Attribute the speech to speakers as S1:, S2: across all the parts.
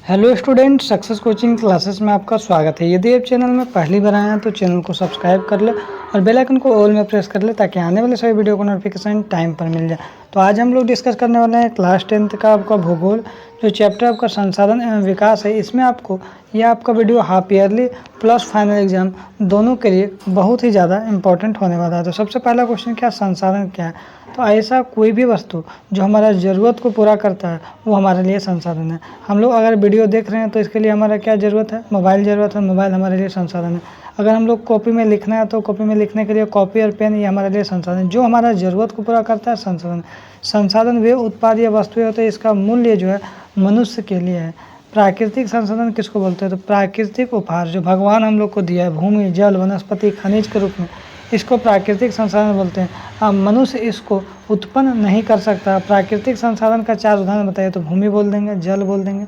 S1: Hello student, success coaching classes में आपका स्वागत है। यदि आप चैनल में पहली बार आए हैं तो चैनल को सब्सक्राइब कर ले और बेल आइकन को ऑल में प्रेस कर ले ताकि आने वाले सभी वीडियो को नोटिफिकेशन टाइम पर मिल जाए। तो आज हम लोग डिस्कस करने वाले हैं क्लास 10th का आपका भूगोल, जो चैप्टर आपका संसाधन एवं विकास है। इसमें आपको यह आपका video half yearly plus final exam दोनों के लिए बहुत ही ज़्यादा इंपॉर्टेंट होने वाला है। तो सबसे पहला क्वेश्चन, क्या संसाधन क्या है? तो ऐसा कोई भी वस्तु जो हमारा ज़रूरत को पूरा करता है वो हमारे लिए संसाधन है। हम लोग अगर वीडियो देख रहे हैं तो इसके लिए हमारा क्या ज़रूरत है? मोबाइल ज़रूरत है। मोबाइल हमारे लिए संसाधन है। अगर हम लोग कॉपी में लिखना है तो कॉपी में लिखने के लिए कॉपी और पेन, ये हमारे लिए संसाधन है। जो हमारा ज़रूरत को पूरा करता है संसाधन। संसाधन वे उत्पाद या वस्तुएं होते हैं, इसका मूल्य जो है मनुष्य के लिए है। प्राकृतिक संसाधन किसको बोलते हैं? तो प्राकृतिक उपहार जो भगवान हम लोग को दिया है, भूमि, जल, वनस्पति, खनिज के रूप में, इसको प्राकृतिक संसाधन बोलते हैं। अब मनुष्य इसको उत्पन्न नहीं कर सकता। प्राकृतिक संसाधन का 4 उदाहरण बताइए तो भूमि बोल देंगे, जल बोल देंगे,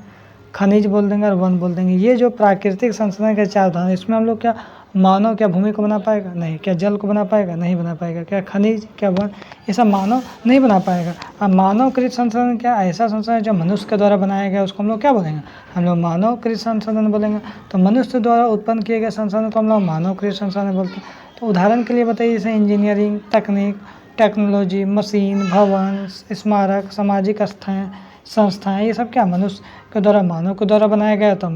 S1: खनिज बोल देंगे और वन बोल देंगे। ये जो प्राकृतिक संसाधन के 4 उदाहरण, इसमें हम लोग क्या मानव क्या भूमि को बना पाएगा? नहीं। क्या जल को बना पाएगा? नहीं बना पाएगा। क्या खनिज, क्या वन, ये सब मानव नहीं बना पाएगा। अब मानव कृत संसाधन क्या? ऐसा संसाधन जो मनुष्य के द्वारा बनाया गया उसको हम लोग क्या बोलेंगे? हम लोग मानव कृत संसाधन बोलेंगे। तो मनुष्य द्वारा उत्पन्न किए गए संसाधन को हम लोग मानव कृत संसाधन बोलते हैं। तो उदाहरण के लिए बताइए, जैसे इंजीनियरिंग, तकनीक, टेक्नोलॉजी, मशीन, भवन, स्मारक, सामाजिक संस्थाएं, ये सब क्या मनुष्य के द्वारा, मानव के द्वारा बनाया गया। तो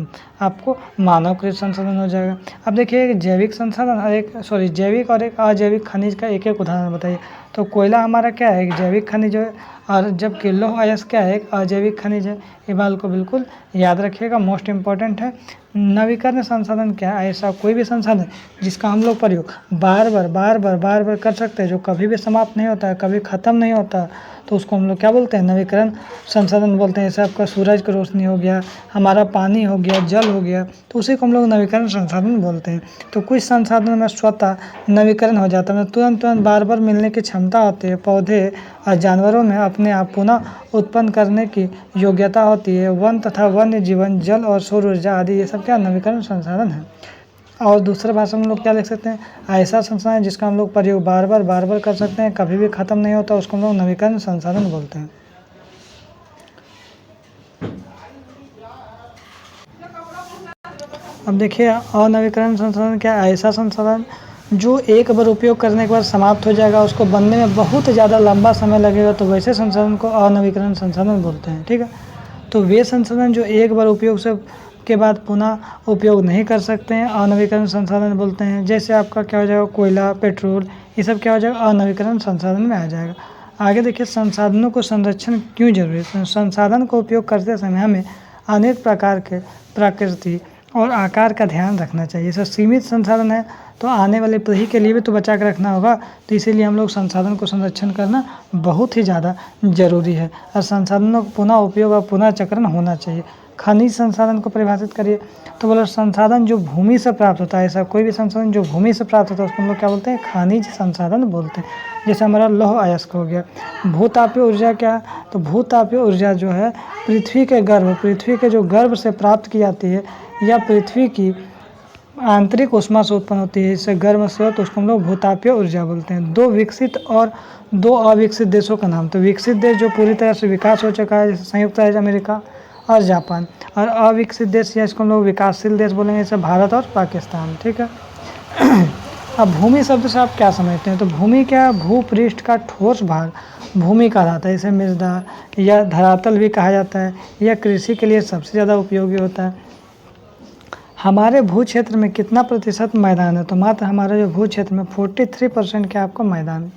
S1: आपको मानव कृत संसाधन हो जाएगा। अब देखिए, जैविक संसाधन और जैविक और एक अजैविक खनिज का एक एक उदाहरण बताइए। तो कोयला हमारा क्या है? एक जैविक खनिज है, और जबकि लौह अयस्क क्या है? एक अजैविक खनिज है। ये बात को बिल्कुल याद रखिएगा, मोस्ट इंपॉर्टेंट है। नवीकरण संसाधन क्या है? ऐसा कोई भी संसाधन जिसका हम लोग प्रयोग बार बार कर सकते हैं, जो कभी भी समाप्त नहीं होता है, कभी ख़त्म नहीं होता, तो उसको हम लोग क्या बोलते हैं? नवीकरण संसाधन बोलते हैं। जैसे आपका सूरज की रोशनी हो गया, हमारा पानी हो गया, जल हो गया, तो उसी को हम लोग नवीकरण संसाधन बोलते हैं। तो कुछ संसाधनों में स्वतः नवीकरण हो जाता है, तुरंत बार बार मिलने की क्षमता होती है। पौधे और जानवरों में अपने आप पुनः उत्पन्न करने की योग्यता होती है। वन तथा वन्य जीवन, जल और सौर ऊर्जा आदि, ये सब क्या नवीकरण संसाधन है। और दूसरे भाषा में हम लोग क्या लिख सकते हैं? ऐसा संसाधन है जिसका हम लोग प्रयोग बार बार कर सकते हैं, कभी भी ख़त्म नहीं होता, उसको हम लोग नवीकरण संसाधन बोलते हैं। अब देखिए, अनवीकरण संसाधन क्या? ऐसा संसाधन जो एक बार उपयोग करने के बाद समाप्त हो जाएगा, उसको बनने में बहुत ज़्यादा लंबा समय लगेगा, तो वैसे संसाधन को अनवीकरण संसाधन बोलते हैं। ठीक है। तो वे संसाधन जो एक बार उपयोग से के बाद पुनः उपयोग नहीं कर सकते हैं, अनवीकरण संसाधन बोलते हैं। जैसे आपका क्या हो जाएगा? कोयला, पेट्रोल, ये सब क्या हो जाएगा? अनवीकरण संसाधन में आ जाएगा। आगे देखिए, संसाधनों को संरक्षण क्यों जरूरी है? संसाधन को उपयोग करते समय हमें अनेक प्रकार के प्रकृति और आकार का ध्यान रखना चाहिए। जैसे सीमित संसाधन है तो आने वाले पीढ़ी के लिए भी तो बचा के रखना होगा, तो इसीलिए हम लोग संसाधन को संरक्षण करना बहुत ही ज़्यादा जरूरी है। और संसाधनों को पुनः उपयोग और पुनः चक्रण होना चाहिए। खनिज संसाधन को परिभाषित करिए। तो बोलो, संसाधन जो भूमि से प्राप्त होता है, ऐसा कोई भी संसाधन जो भूमि से प्राप्त होता है उसको हम लोग क्या बोलते हैं? खनिज संसाधन बोलते हैं। जैसे हमारा लौह अयस्क हो गया। भूतापीय ऊर्जा क्या है? तो भूतापीय ऊर्जा जो है पृथ्वी के जो गर्भ से प्राप्त की जाती है, या पृथ्वी की आंतरिक ऊष्मा से उत्पन्न होती है, इससे गर्म से हो, तो उसको हम लोग भूतापीय ऊर्जा बोलते हैं। 2 विकसित और 2 अविकसित देशों का नाम। तो विकसित देश जो पूरी तरह से विकास हो चुका है, जैसे संयुक्त राज्य अमेरिका और जापान। और अविकसित देश या इसको हम लोग विकासशील देश बोलेंगे, जैसे भारत और पाकिस्तान। ठीक है। अब भूमि शब्द से आप क्या समझते हैं? तो भूमि क्या? भूपृष्ठ का ठोस भाग भूमि कहलाता है। इसे मृदा या धरातल भी कहा जाता है। यह कृषि के लिए सबसे ज़्यादा उपयोगी होता है। हमारे भू क्षेत्र में कितना प्रतिशत मैदान है? तो मात्र हमारे जो भू क्षेत्र में 43% के आपको मैदान।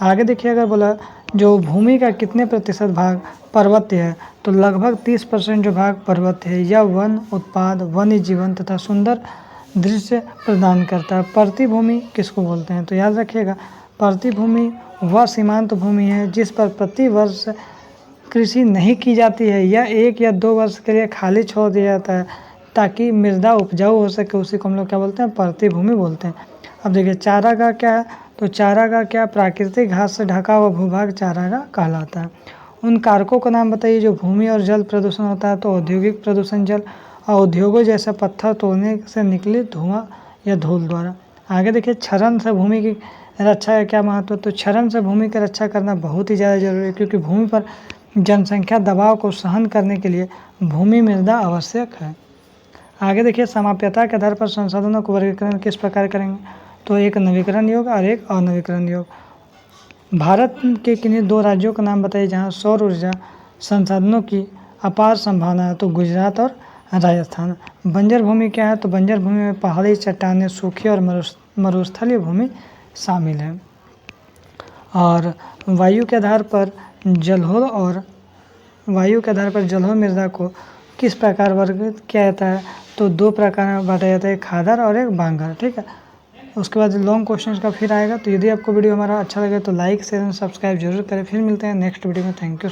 S1: आगे देखिए, अगर बोला जो भूमि का कितने प्रतिशत भाग पर्वतीय है, तो लगभग 30% जो भाग पर्वतीय है। यह वन उत्पाद, वन्य जीवन तथा सुंदर दृश्य प्रदान करता है। प्रतिभूमि किसको बोलते हैं? तो याद रखिएगा, प्रतिभूमि वह सीमांत भूमि है जिस पर प्रति वर्ष कृषि नहीं की जाती है, या 1 या 2 वर्ष के लिए खाली छोड़ दिया जाता है ताकि मृदा उपजाऊ हो सके, उसी को हम लोग क्या बोलते हैं? प्रतिभूमि बोलते हैं। अब देखिए, चारागाह क्या है? तो चारागाह क्या? प्राकृतिक घास से ढका हुआ भूभाग चारागाह कहलाता है। उन कारकों का नाम बताइए जो भूमि और जल प्रदूषण होता है। तो औद्योगिक प्रदूषण, जल और उद्योगों जैसे पत्थर तोड़ने से निकले धुआं या धूल द्वारा। आगे देखिए, क्षरण से भूमि की रक्षा का क्या महत्व? तो क्षरण से भूमि की रक्षा करना बहुत ही ज़्यादा जरूरी है, क्योंकि भूमि पर जनसंख्या दबाव को सहन करने के लिए भूमि मृदा आवश्यक है। आगे देखिए, समाप्यता के आधार पर संसाधनों को वर्गीकरण किस प्रकार करेंगे, तो एक नवीकरण योग्य और एक अनवीकरण योग्य। भारत के किन्हीं 2 राज्यों का नाम बताइए जहां सौर ऊर्जा संसाधनों की अपार संभावना है, तो गुजरात और राजस्थान। बंजर भूमि क्या है, तो बंजर भूमि में पहाड़ी चट्टानें, सूखी और मरुस्थलीय भूमि शामिल है। और वायु के आधार पर जलोढ़ मृदा को किस प्रकार वर्गीकृत किया जाता है, तो 2 प्रकार में बांटा जाता है, एक खादर और एक बांगर। ठीक है, उसके बाद लॉन्ग क्वेश्चन का फिर आएगा। तो यदि आपको वीडियो हमारा अच्छा लगे तो लाइक शेयर एंड सब्सक्राइब जरूर करें। फिर मिलते हैं नेक्स्ट वीडियो में। Thank you.